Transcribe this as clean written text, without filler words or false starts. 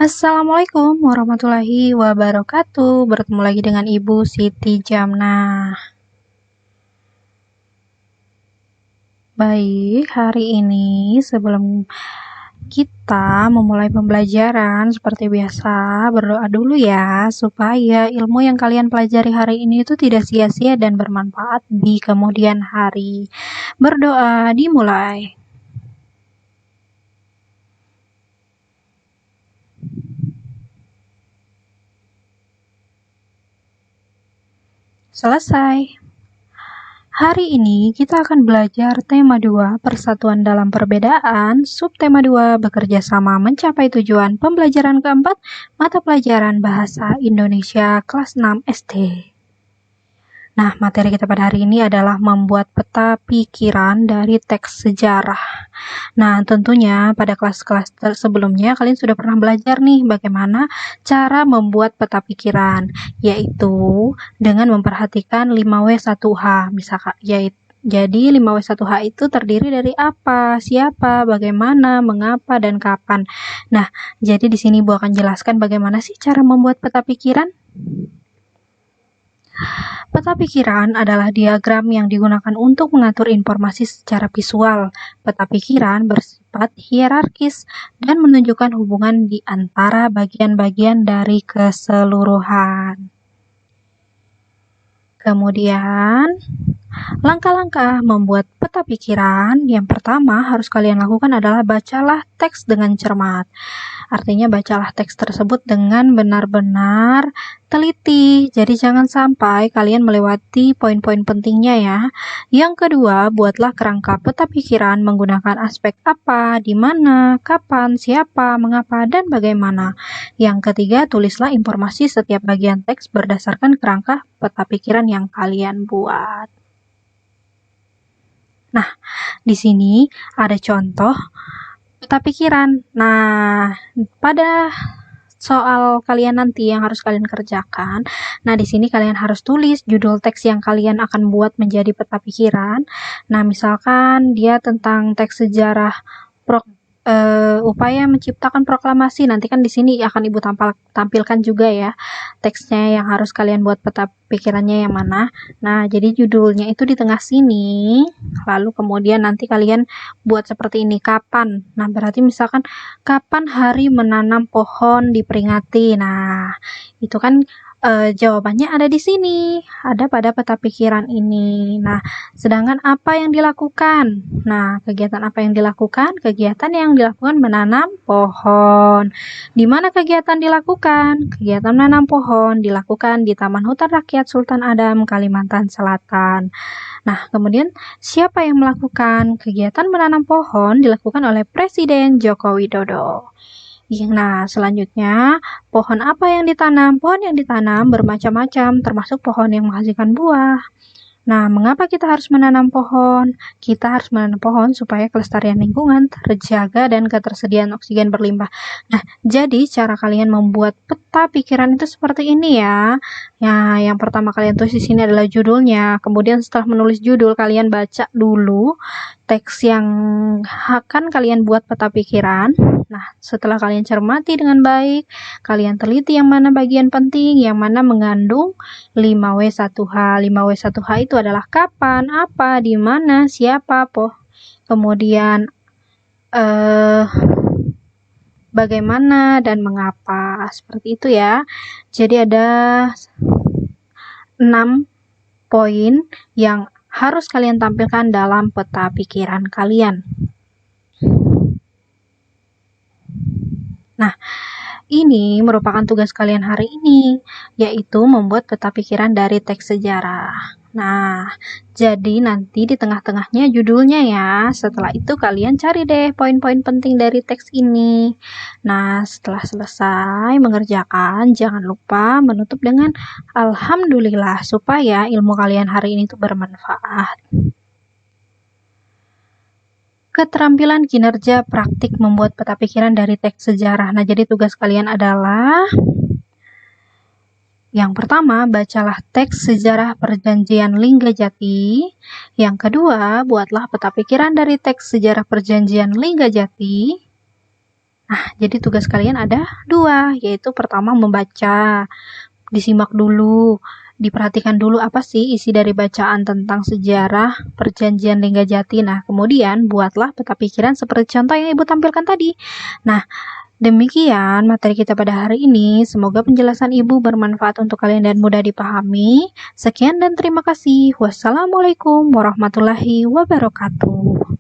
Assalamualaikum warahmatullahi wabarakatuh. Bertemu lagi dengan Ibu Siti Jamnah. Baik, hari ini sebelum kita memulai pembelajaran seperti biasa, berdoa dulu ya, supaya ilmu yang kalian pelajari hari ini itu tidak sia-sia dan bermanfaat di kemudian hari. Berdoa dimulai. Selesai. Hari ini kita akan belajar tema 2, Persatuan dalam Perbedaan, subtema 2, Bekerja sama mencapai tujuan, pembelajaran keempat, mata pelajaran Bahasa Indonesia kelas 6 SD. Nah, materi kita pada hari ini adalah membuat peta pikiran dari teks sejarah. Nah, tentunya pada kelas-kelas sebelumnya kalian sudah pernah belajar nih bagaimana cara membuat peta pikiran, yaitu dengan memperhatikan 5W1H, misalkan yaitu jadi 5W1H itu terdiri dari apa, siapa, bagaimana, mengapa, dan kapan. Nah, jadi di sini Bu akan jelaskan bagaimana sih cara membuat peta pikiran. Peta pikiran adalah diagram yang digunakan untuk mengatur informasi secara visual. Peta pikiran bersifat hierarkis dan menunjukkan hubungan di antara bagian-bagian dari keseluruhan. Kemudian, langkah-langkah membuat peta pikiran yang pertama harus kalian lakukan adalah bacalah teks dengan cermat. Artinya bacalah teks tersebut dengan benar-benar teliti. Jadi jangan sampai kalian melewati poin-poin pentingnya ya. Yang kedua, buatlah kerangka peta pikiran menggunakan aspek apa, di mana, kapan, siapa, mengapa, dan bagaimana. Yang ketiga, tulislah informasi setiap bagian teks berdasarkan kerangka peta pikiran yang kalian buat. Nah, di sini ada contoh peta pikiran. Nah, pada soal kalian nanti yang harus kalian kerjakan, nah di sini kalian harus tulis judul teks yang kalian akan buat menjadi peta pikiran. Nah, misalkan dia tentang teks sejarah upaya menciptakan proklamasi. Nanti kan di sini akan Ibu tampilkan juga ya teksnya yang harus kalian buat peta pikirannya yang mana. Nah, jadi judulnya itu di tengah sini. Lalu kemudian nanti kalian buat seperti ini, kapan. Nah, berarti misalkan kapan hari menanam pohon diperingati. Nah, itu kan jawabannya ada di sini, ada pada peta pikiran ini. Nah, sedangkan apa yang dilakukan? Nah, kegiatan apa yang dilakukan? Kegiatan yang dilakukan menanam pohon. Di mana kegiatan dilakukan? Kegiatan menanam pohon dilakukan di Taman Hutan Rakyat Sultan Adam, Kalimantan Selatan. Nah, kemudian siapa yang melakukan? Kegiatan menanam pohon dilakukan oleh Presiden Joko Widodo. Nah, selanjutnya, pohon apa yang ditanam? Pohon yang ditanam bermacam-macam, termasuk pohon yang menghasilkan buah. Nah, mengapa kita harus menanam pohon? Kita harus menanam pohon supaya kelestarian lingkungan terjaga dan ketersediaan oksigen berlimpah. Nah, jadi cara kalian membuat peta pikiran itu seperti ini ya. Ya, yang pertama kalian tulis di sini adalah judulnya. Kemudian setelah menulis judul, kalian baca dulu teks yang akan kalian buat peta pikiran. Nah, setelah kalian cermati dengan baik, kalian teliti yang mana bagian penting, yang mana mengandung 5W1H. 5W1H itu adalah kapan, apa, di mana, siapa, kemudian bagaimana, dan mengapa. Seperti itu ya. Jadi ada 6 poin yang harus kalian tampilkan dalam peta pikiran kalian. Nah, ini merupakan tugas kalian hari ini, yaitu membuat peta pikiran dari teks sejarah. Nah, jadi nanti di tengah-tengahnya judulnya ya. Setelah itu kalian cari deh poin-poin penting dari teks ini. Nah, setelah selesai mengerjakan, jangan lupa menutup dengan Alhamdulillah supaya ilmu kalian hari ini tuh bermanfaat. Keterampilan kinerja praktik membuat peta pikiran dari teks sejarah. Nah, jadi tugas kalian adalah yang pertama, bacalah teks sejarah perjanjian Linggajati. Yang kedua, buatlah peta pikiran dari teks sejarah perjanjian Linggajati. Nah, jadi tugas kalian ada 2, yaitu pertama membaca. Disimak dulu, diperhatikan dulu apa sih isi dari bacaan tentang sejarah Perjanjian Linggadjati. Nah, kemudian buatlah peta pikiran seperti contoh yang Ibu tampilkan tadi. Nah, demikian materi kita pada hari ini. Semoga penjelasan Ibu bermanfaat untuk kalian dan mudah dipahami. Sekian dan terima kasih. Wassalamualaikum warahmatullahi wabarakatuh.